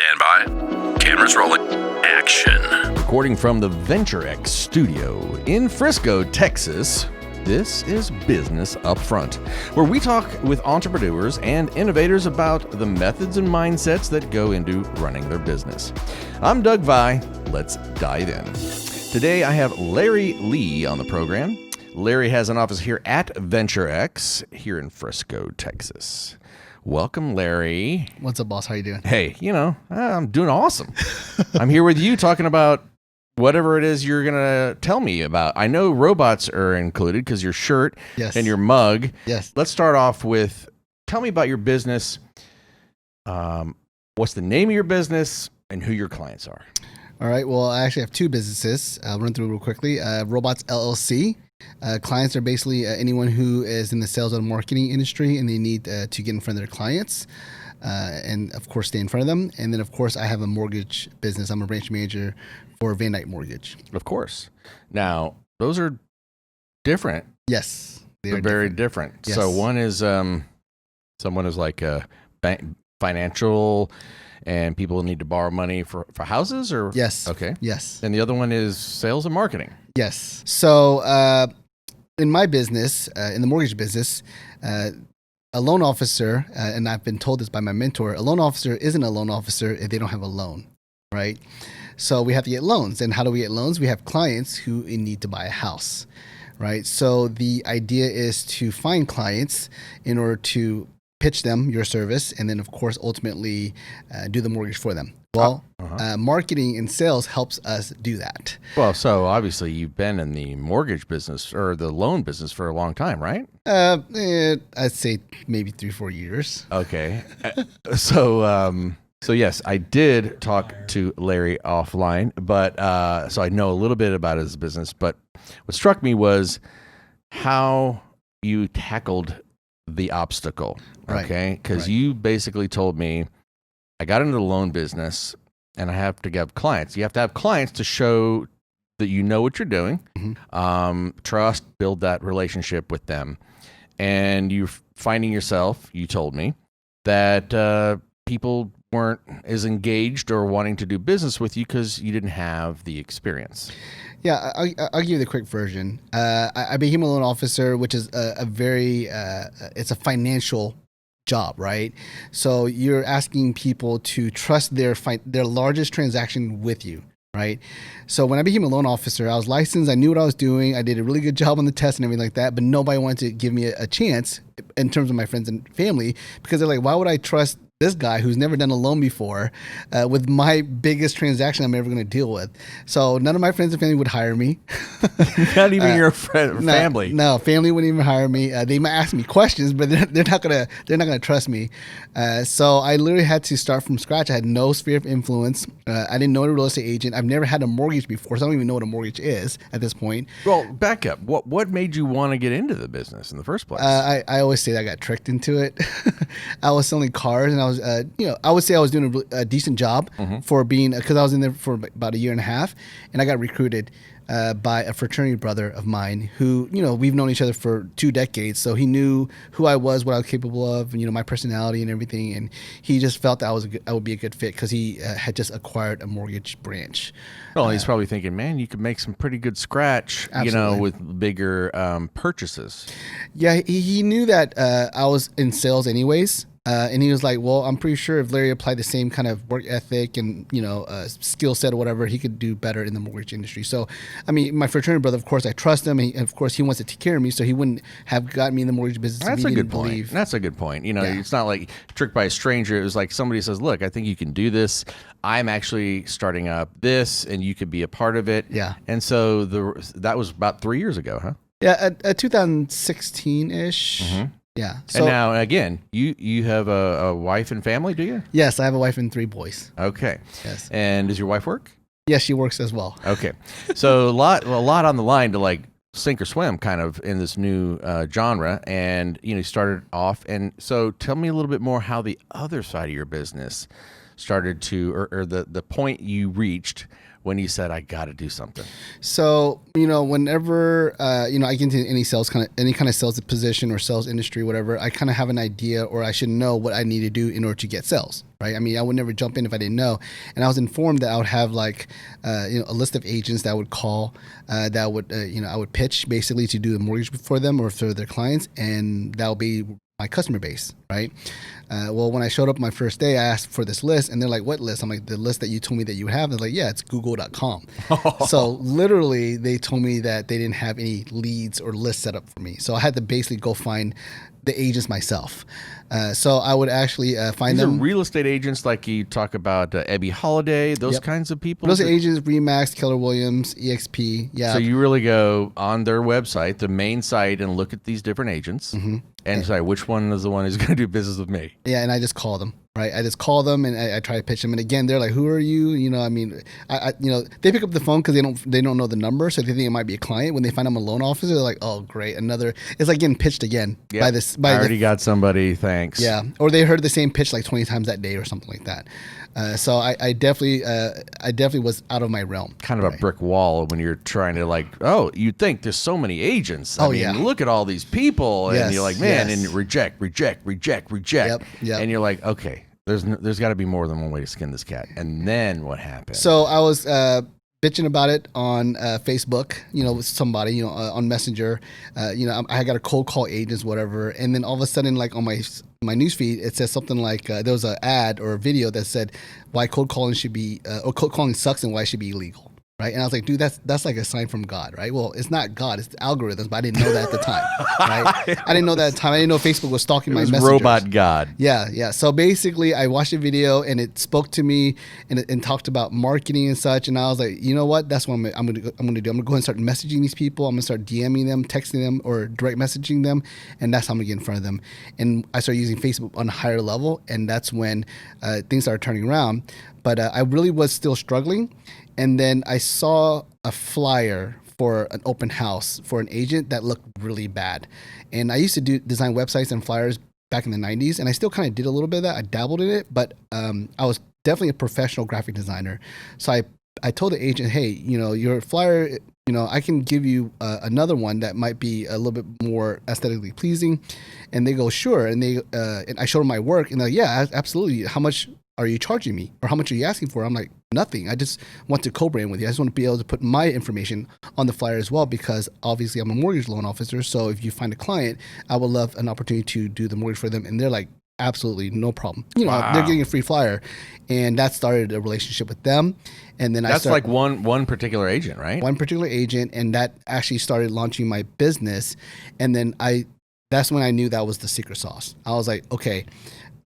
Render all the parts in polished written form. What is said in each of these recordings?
Stand by. Cameras rolling. Action. Recording from the VentureX studio in Frisco, Texas, this is Business Upfront, where we talk with entrepreneurs and innovators about the methods and mindsets that go into running their business. I'm Doug Vi. Let's dive in. Today, I have Larry Lee on the program. Larry has an office here at VentureX here in Frisco, Texas. Welcome, Larry. What's up, boss? How you doing? Hey, I'm doing awesome. I'm here with you talking about whatever it is you're going to tell me about. I know robots are included because your shirt and your mug. Yes. Let's start off with, tell me about your business. What's the name of your business and who your clients are? All right. Well, I actually have two businesses. I'll run through real quickly. Robots LLC. Clients are basically anyone who is in the sales and marketing industry and they need to get in front of their clients and, of course, stay in front of them. And then, of course, I have a mortgage business. I'm a branch manager for Van Dyke Mortgage. Of course. Now, those are different. Yes. They're very different. Yes. So one is someone is like a financial and people need to borrow money for houses or? Yes. Okay. Yes. And the other one is sales and marketing. Yes. So in my business, in the mortgage business, a loan officer, and I've been told this by my mentor, a loan officer isn't a loan officer if they don't have a loan, right? So we have to get loans. And how do we get loans? We have clients who need to buy a house, right? So the idea is to find clients in order to pitch them your service, and then, of course, ultimately do the mortgage for them. Well, marketing and sales helps us do that. Well, so obviously you've been in the mortgage business or the loan business for a long time, right? I'd say maybe 3-4 years. Okay. So yes, I did talk to Larry offline, but so I know a little bit about his business. But what struck me was how you tackled the obstacle. Okay, because you basically told me, I got into the loan business and I have to have clients. You have to have clients to show that you know what you're doing, trust, build that relationship with them. And you're finding yourself, you told me, that people weren't as engaged or wanting to do business with you because you didn't have the experience. Yeah, I'll give you the quick version. I became a loan officer, which is it's a financial job, right? So you're asking people to trust their largest transaction with you, right? So when I became a loan officer, I was licensed. I knew what I was doing. I did a really good job on the test and everything like that, but nobody wanted to give me a chance in terms of my friends and family because they're like, why would I trust this guy who's never done a loan before with my biggest transaction I'm ever going to deal with? So none of my friends and family would hire me. Not even your family. No, family wouldn't even hire me. They might ask me questions, but they're not gonna trust me. So I literally had to start from scratch. I had no sphere of influence. I didn't know a real estate agent. I've never had a mortgage before, so I don't even know what a mortgage is at this point. Well, back up. What made you want to get into the business in the first place? I always say that I got tricked into it. I was selling cars, and I was, I would say I was doing a decent job for being, because I was in there for about 1.5 years, and I got recruited by a fraternity brother of mine who, we've known each other for 2 decades. So he knew who I was, what I was capable of, and, my personality and everything. And he just felt that I would be a good fit because he had just acquired a mortgage branch. Well, he's probably thinking, man, you could make some pretty good scratch, with bigger purchases. Yeah, he knew that I was in sales anyways. And he was like, well, I'm pretty sure if Larry applied the same kind of work ethic and, skill set or whatever, he could do better in the mortgage industry. So, I mean, my fraternity brother, of course, I trust him. And of course, he wants to take care of me. So he wouldn't have gotten me in the mortgage business. That's a good point. That's a good point. It's not like tricked by a stranger. It was like somebody says, look, I think you can do this. I'm actually starting up this and you could be a part of it. Yeah. And so that was about 3 years ago, huh? Yeah, 2016-ish. Mm-hmm. Yeah. So, and now, again, you have a wife and family, do you? Yes, I have a wife and 3 boys. Okay. Yes. And does your wife work? Yes, she works as well. Okay. So a lot on the line to like sink or swim kind of in this new genre. And, you started off. And so tell me a little bit more how the other side of your business started to, or the point you reached when you said, I got to do something? So, whenever, I get into any kind of sales position or sales industry, whatever, I kind of have an idea or I should know what I need to do in order to get sales, right? I mean, I would never jump in if I didn't know. And I was informed that I would have like, a list of agents that I would call, that would, I would pitch basically to do the mortgage for them or for their clients, and that would be my customer base, right? Well, when I showed up my first day, I asked for this list, and they're like, "What list?" I'm like, "The list that you told me that you have." They're like, "Yeah, it's Google.com." So literally, they told me that they didn't have any leads or lists set up for me. So I had to basically go find the agents myself. So I would actually find These them. are real estate agents, like you talk about Ebby Holiday, those kinds of people. Those agents, Remax, Keller Williams, EXP. Yeah. So you really go on their website, the main site, and look at these different agents and say which one is the one who's going to do business with me. Yeah, and I just call them. Right, I just call them and I try to pitch them. And again, they're like, "Who are you?" I mean, they pick up the phone because they don't know the number, so they think it might be a client. When they find I'm a loan officer, they're like, "Oh, great, another." It's like getting pitched again by this. I already got somebody. Thanks. Yeah, or they heard the same pitch like 20 times that day or something like that. So I definitely was out of my realm. Kind of a brick wall when you're trying to you'd think there's so many agents. I mean, look at all these people, and you're like, man, and reject, Yep. and you're like, okay, there's got to be more than one way to skin this cat. And then what happened? So I was bitching about it on Facebook, with somebody, on Messenger. I got a cold call agents, whatever, and then all of a sudden, like on my newsfeed, it says something like there was an ad or a video that said why cold calling should be or cold calling sucks and why it should be illegal. Right. And I was like, dude, that's like a sign from God, right? Well, it's not God, it's the algorithms, but I didn't know that at the time. Right. I didn't know that at the time. I didn't know Facebook was stalking my messengers. Robot God. Yeah. So basically I watched a video and it spoke to me and talked about marketing and such. And I was like, you know what? That's what I'm gonna do. I'm gonna go ahead and start messaging these people. I'm gonna start DMing them, texting them, or direct messaging them, and that's how I'm gonna get in front of them. And I started using Facebook on a higher level, and that's when things started turning around. But I really was still struggling. And then I saw a flyer for an open house for an agent that looked really bad. And I used to design websites and flyers back in the 90s, and I still kind of did a little bit of that. I dabbled in it, but I was definitely a professional graphic designer. So I told the agent, hey, your flyer, I can give you another one that might be a little bit more aesthetically pleasing. And they go, sure. And and I showed them my work, and they're like, yeah, absolutely. How much are you charging me, or how much are you asking for? I'm like, nothing. I just want to co-brand with you. I just want to be able to put my information on the flyer as well, because obviously I'm a mortgage loan officer. So if you find a client, I would love an opportunity to do the mortgage for them. And they're like, absolutely, no problem. Wow. They're getting a free flyer, and that started a relationship with them. And then that's like one particular agent, right? One particular agent, and that actually started launching my business. And then that's when I knew that was the secret sauce. I was like, okay.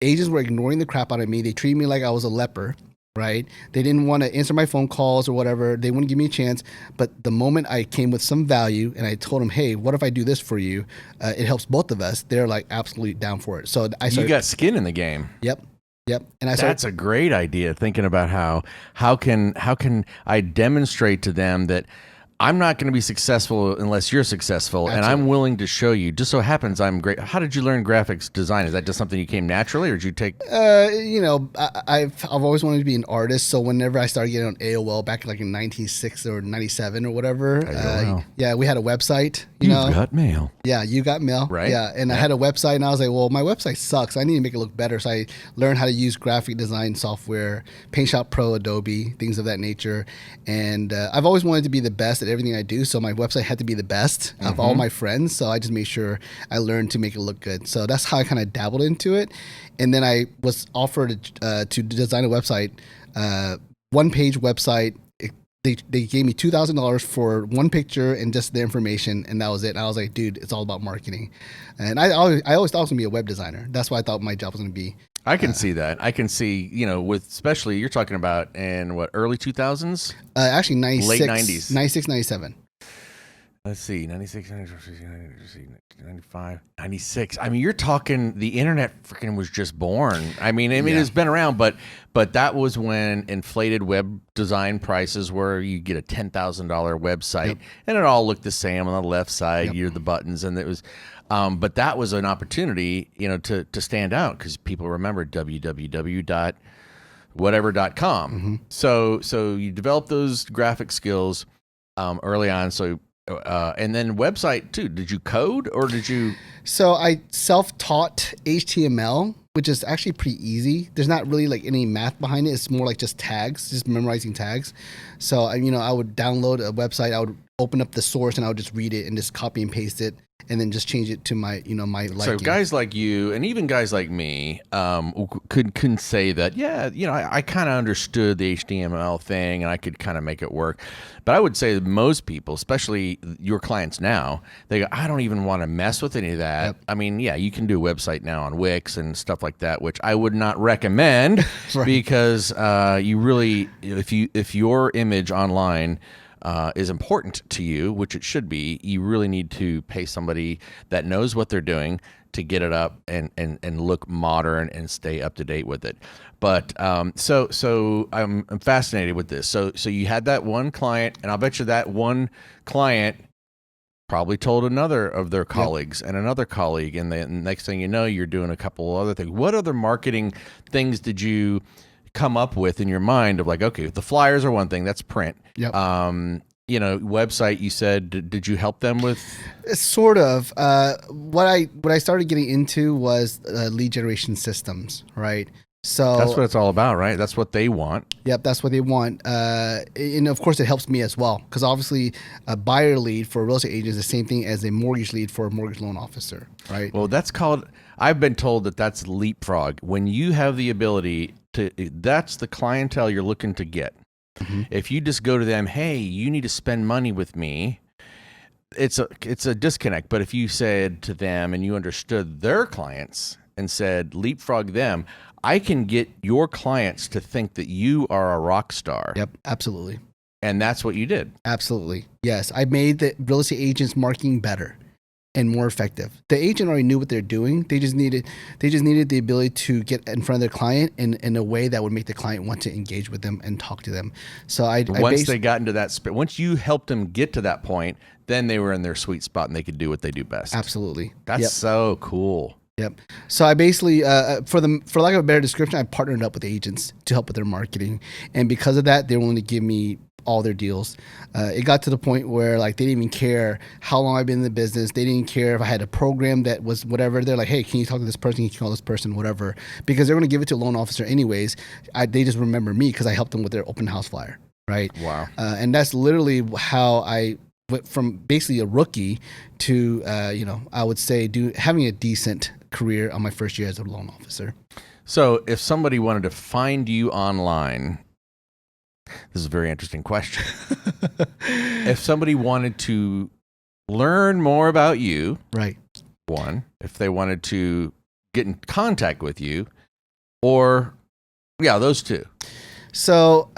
Agents were ignoring the crap out of me. They treated me like I was a leper, right? They didn't want to answer my phone calls or whatever. They wouldn't give me a chance. But the moment I came with some value and I told them, hey, what if I do this for you? It helps both of us. They're like absolutely down for it. So you got skin in the game. Yep. And that's a great idea. Thinking about how can I demonstrate to them that I'm not going to be successful unless you're successful. Absolutely. And I'm willing to show you. Just so happens I'm great. How did you learn graphics design? Is that just something you came naturally, or did you take? I've always wanted to be an artist. So whenever I started getting on AOL back in 1996 or 97 or whatever, we had a website. You've got mail. Yeah, you got mail. Right. Yeah, and I had a website, and I was like, well, my website sucks. I need to make it look better. So I learned how to use graphic design software, PaintShop Pro, Adobe, things of that nature. And I've always wanted to be the best at everything I do, so my website had to be the best of all my friends. So I just made sure I learned to make it look good. So that's how I kind of dabbled into it. And then I was offered to design a website, one-page website. They gave me $2,000 for one picture and just the information, and that was it. And I was like, dude, it's all about marketing. And I always thought I was going to be a web designer. That's what I thought my job was going to be. I can see that. I can see, with especially you're talking about in early 2000s? Actually, 96. Late 90s. 96, 97. Let's see, 96, 95, 96. I mean, you're talking the internet freaking was just born. I mean, it's been around, but that was when inflated web design prices were you get a $10,000 website and it all looked the same on the left side, you're the buttons, and it was but that was an opportunity, to stand out because people remember www.whatever.com. So you develop those graphic skills early on. So and then website too. Did you code or did you? So I self-taught HTML which is actually pretty easy. There's not really like any math behind it. It's more like just tags, just memorizing tags. So I would download a website. I would open up the source and I would just read it and just copy and paste it, and then just change it to my my liking. So guys like you, and even guys like me, could say that, yeah, I kind of understood the HTML thing, and I could kind of make it work. But I would say that most people, especially your clients now, they go, I don't even want to mess with any of that. Yep. I mean, yeah, you can do a website now on Wix and stuff like that, which I would not recommend right. Because you really, if your image online is important to you, which it should be, you really need to pay somebody that knows what they're doing to get it up and look modern and stay up to date with it. But so I'm fascinated with this. So you had that one client, and I'll bet you that one client probably told another of their colleagues and another colleague, and the next thing you know, you're doing a couple other things. What other marketing things did you come up with in your mind of like, okay, the flyers are one thing, that's print. Yep. Website, you said, did you help them with? Sort of. What I started getting into was lead generation systems, right? So that's what it's all about, right? That's what they want. Yep, that's what they want. And of course, it helps me as well, because obviously a buyer lead for a real estate agent is the same thing as a mortgage lead for a mortgage loan officer, right? Well, I've been told that's leapfrog. When you have the ability that's the clientele you're looking to get. Mm-hmm. If you just go to them, hey, you need to spend money with me, it's a disconnect. But if you said to them and you understood their clients and said, leapfrog them, I can get your clients to think that you are a rock star. Yep, absolutely. And that's what you did. Absolutely. Yes. I made the real estate agents marketing better and more effective. The agent already knew what they're doing. They just needed the ability to get in front of their client in a way that would make the client want to engage with them and talk to them. So once they got into that once you helped them get to that point, then they were in their sweet spot and they could do what they do best. Absolutely. That's so cool. Yep. So I basically, for lack of a better description, I partnered up with agents to help with their marketing, and because of that, they're willing to give me all their deals. It got to the point where like they didn't even care how long I've been in the business. They didn't care if I had a program that was whatever. They're like, hey, can you talk to this person? Can you call this person? Whatever, because they're going to give it to a loan officer anyways. They just remember me because I helped them with their open house flyer, right? Wow. And that's literally how I went from basically a rookie to I would say having a decent career on my first year as a loan officer. So if somebody wanted to find you online, this is a very interesting question. If somebody wanted to learn more about you, right? One, if they wanted to get in contact with you, or those two. So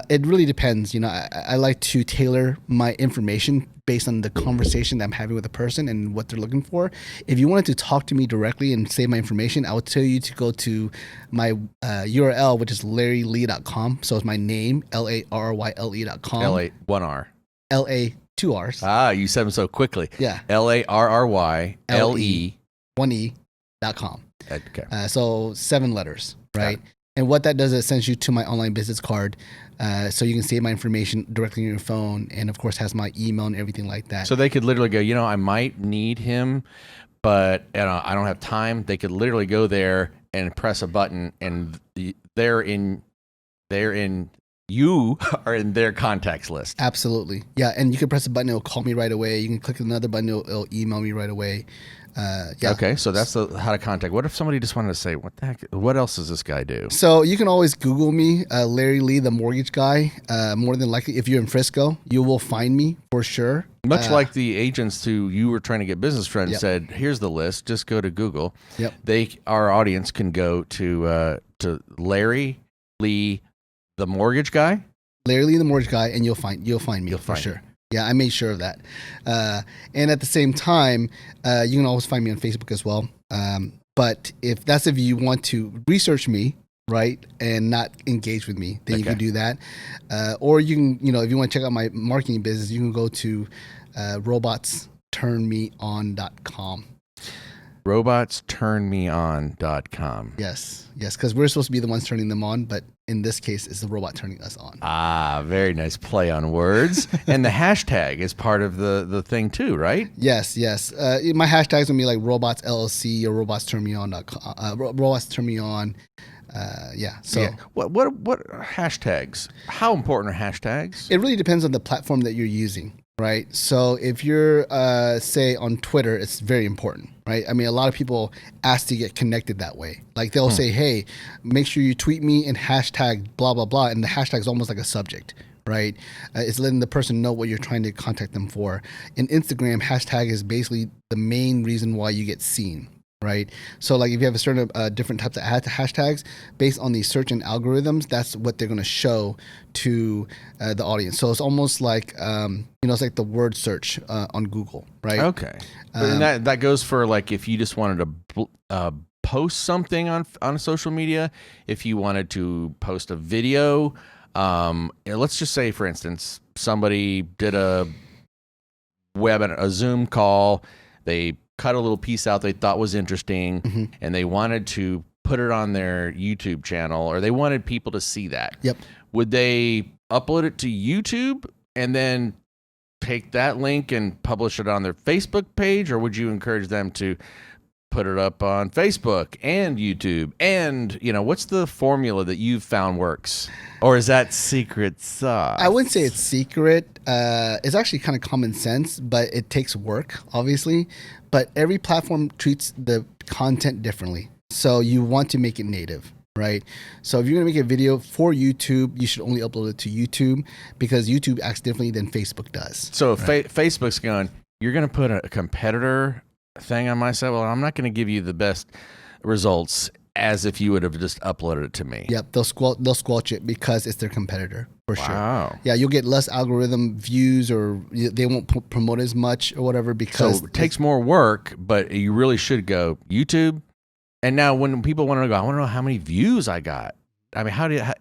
it really depends. I like to tailor my information based on the conversation that I'm having with a person and what they're looking for. If you wanted to talk to me directly and save my information, I would tell you to go to my URL, which is larrylee.com. So it's my name, LARRYLE.com. LA, one R. LA, two R's. Ah, you said them so quickly. Yeah. LARRYLE. 1E.com. Okay. So 7 letters, right? And what that does is it sends you to my online business card, so you can save my information directly on your phone, and of course has my email and everything like that. So they could literally go, I might need him, but I don't have time. They could literally go there and press a button, and you are in their contacts list. Absolutely, yeah. And you can press a button; it'll call me right away. You can click another button; it'll email me right away. Okay, so that's how to contact. What if somebody just wanted to say, what the heck, what else does this guy do? So you can always Google me, Larry Lee, the mortgage guy. More than likely, if you're in Frisco, you will find me for sure. Much like the agents who you were trying to get business from said, here's the list, just go to Google. Yep. Our audience can go to Larry Lee, the mortgage guy. Larry Lee, the mortgage guy, and you'll find me for sure. Yeah, I made sure of that. And at the same time, you can always find me on Facebook as well. But if you want to research me, right, and not engage with me, then you can do that. Or you can, if you want to check out my marketing business, you can go to robotsturnmeon.com. Robotsturnmeon.com. Yes, because we're supposed to be the ones turning them on, but in this case is the robot turning us on. Ah, very nice play on words. And the hashtag is part of the thing too, right? Yes. My hashtags will be like robots LLC or robots turn me on. Robots turn me on. So what hashtags? How important are hashtags? it really depends on the platform that you're using, right? So if you're say on Twitter, it's very important, right? I mean, a lot of people ask to get connected that way. Like they'll say, hey, make sure you tweet me and hashtag blah blah blah, and the hashtag is almost like a subject, right? It's letting the person know what you're trying to contact them for. In Instagram, hashtag is basically the main reason why you get seen, right? So like if you have a certain different types of hashtags based on the search and algorithms, that's what they're going to show to the audience. So it's almost like, it's like the word search on Google, right? Okay. And that goes for like if you just wanted to post something on social media, if you wanted to post a video, let's just say, for instance, somebody did a Zoom call, they cut a little piece out they thought was interesting, and they wanted to put it on their YouTube channel, or they wanted people to see that. Yep. Would they upload it to YouTube and then take that link and publish it on their Facebook page, or would you encourage them to put it up on Facebook and YouTube? And, what's the formula that you've found works? Or is that secret sauce? I wouldn't say it's secret. It's actually kind of common sense, but it takes work, obviously. But every platform treats the content differently. So you want to make it native, right? So if you're going to make a video for YouTube, you should only upload it to YouTube because YouTube acts differently than Facebook does. So if Facebook's going, you're going to put a competitor thing on my site, well, I'm not going to give you the best results as if you would have just uploaded it to me. Yep, they'll squelch it because it's their competitor for sure. Wow. Yeah, you'll get less algorithm views, or they won't promote as much or whatever because so it takes more work, but you really should go YouTube. And now when people want to go, I want to know how many views I got. I mean,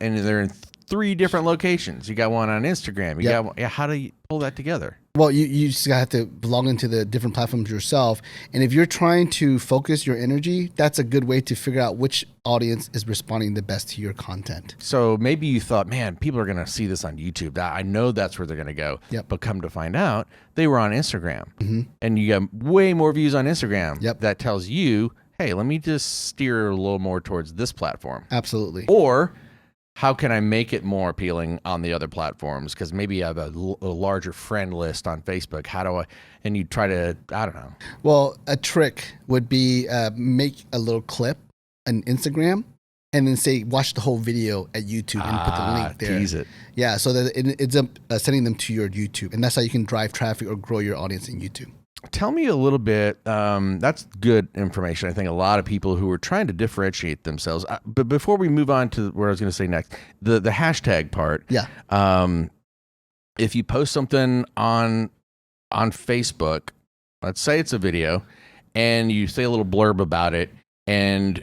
and they're in 3 different locations. You got one on Instagram. Got one, how do you pull that together? Well, you just have to log into the different platforms yourself. And if you're trying to focus your energy, that's a good way to figure out which audience is responding the best to your content. So maybe you thought, man, people are going to see this on YouTube. I know that's where they're going to go. Yep. But come to find out, they were on Instagram. And you got way more views on Instagram. Yep. That tells you, hey, let me just steer a little more towards this platform. Absolutely. Or how can I make it more appealing on the other platforms? Because maybe I have a larger friend list on Facebook. How do and you try to, I don't know. Well, a trick would be make a little clip on Instagram and then say, watch the whole video at YouTube and put the link there. Tease it. Yeah, so that it's sending them to your YouTube. And that's how you can drive traffic or grow your audience in YouTube. Tell me a little bit. That's good information. I think a lot of people who are trying to differentiate themselves. But before we move on to where I was going to say next, the hashtag part. Yeah. If you post something on Facebook, let's say it's a video, and you say a little blurb about it, and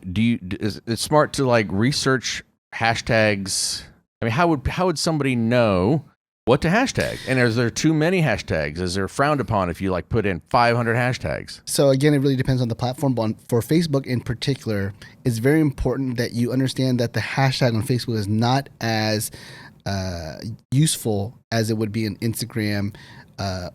is it smart to like research hashtags? I mean, how would somebody know what to hashtag? And is there too many hashtags? Is there frowned upon if you like put in 500 hashtags? So again, it really depends on the platform. But for Facebook in particular, it's very important that you understand that the hashtag on Facebook is not as useful as it would be in Instagram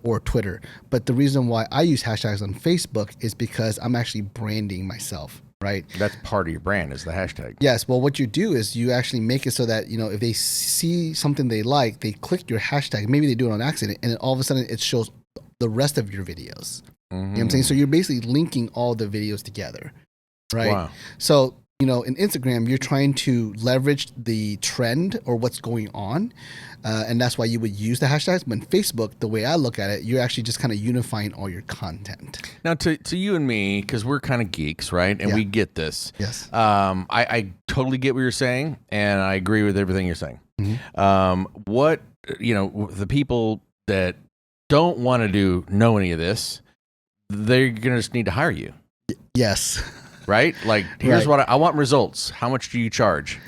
or Twitter. But the reason why I use hashtags on Facebook is because I'm actually branding myself. Right. That's part of your brand is the hashtag. Yes. Well, what you do is you actually make it so that, if they see something they like, they click your hashtag. Maybe they do it on accident, and then all of a sudden it shows the rest of your videos. You know what I'm saying? So you're basically linking all the videos together. Right. Wow. So, in Instagram, you're trying to leverage the trend or what's going on. And that's why you would use the hashtags. But in Facebook, the way I look at it, you're actually just kind of unifying all your content. Now, to you and me, because we're kind of geeks, right? And we get this. Yes. I totally get what you're saying, and I agree with everything you're saying. The people that don't want to know any of this, they're going to just need to hire you. Yes. Right? Like, here's what I want results. How much do you charge?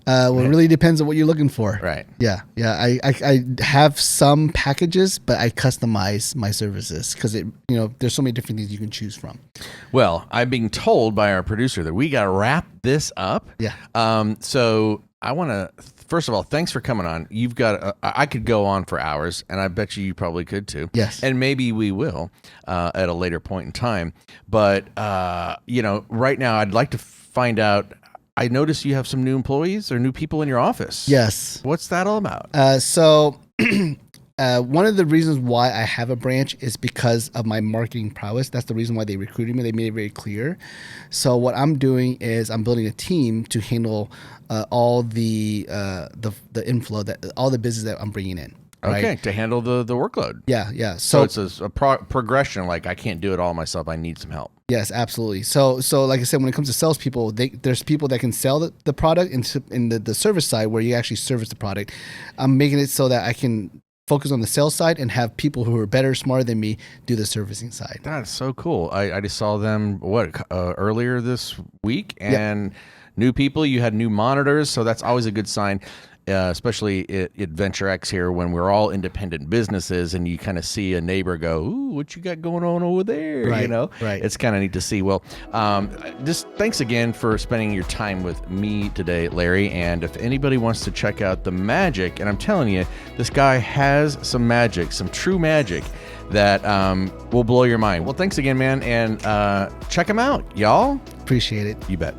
Well, it really depends on what you're looking for. Right. Yeah. I have some packages, but I customize my services because there's so many different things you can choose from. Well, I'm being told by our producer that we got to wrap this up. Yeah. So I want to, first of all, thanks for coming on. You've got, I could go on for hours, and I bet you probably could too. Yes. And maybe we will at a later point in time. But, right now I'd like to find out, I noticed you have some new employees or new people in your office. Yes. What's that all about? One of the reasons why I have a branch is because of my marketing prowess. That's the reason why they recruited me. They made it very clear. So what I'm doing is I'm building a team to handle all the inflow, all the business that I'm bringing in. Right? Okay, to handle the workload. Yeah. So it's a progression. Like, I can't do it all myself. I need some help. Yes, absolutely. So like I said, when it comes to salespeople, there's people that can sell the product in the service side where you actually service the product. I'm making it so that I can focus on the sales side and have people who are better, smarter than me do the servicing side. That's so cool. I just saw them earlier this week, and new people. You had new monitors, so that's always a good sign. Especially at Venture X here, when we're all independent businesses, and you kind of see a neighbor go, "Ooh, what you got going on over there?" Right, Right. It's kind of neat to see. Well, just thanks again for spending your time with me today, Larry. And if anybody wants to check out the magic, and I'm telling you, this guy has some magic, some true magic that will blow your mind. Well, thanks again, man, and check him out, y'all. Appreciate it. You bet.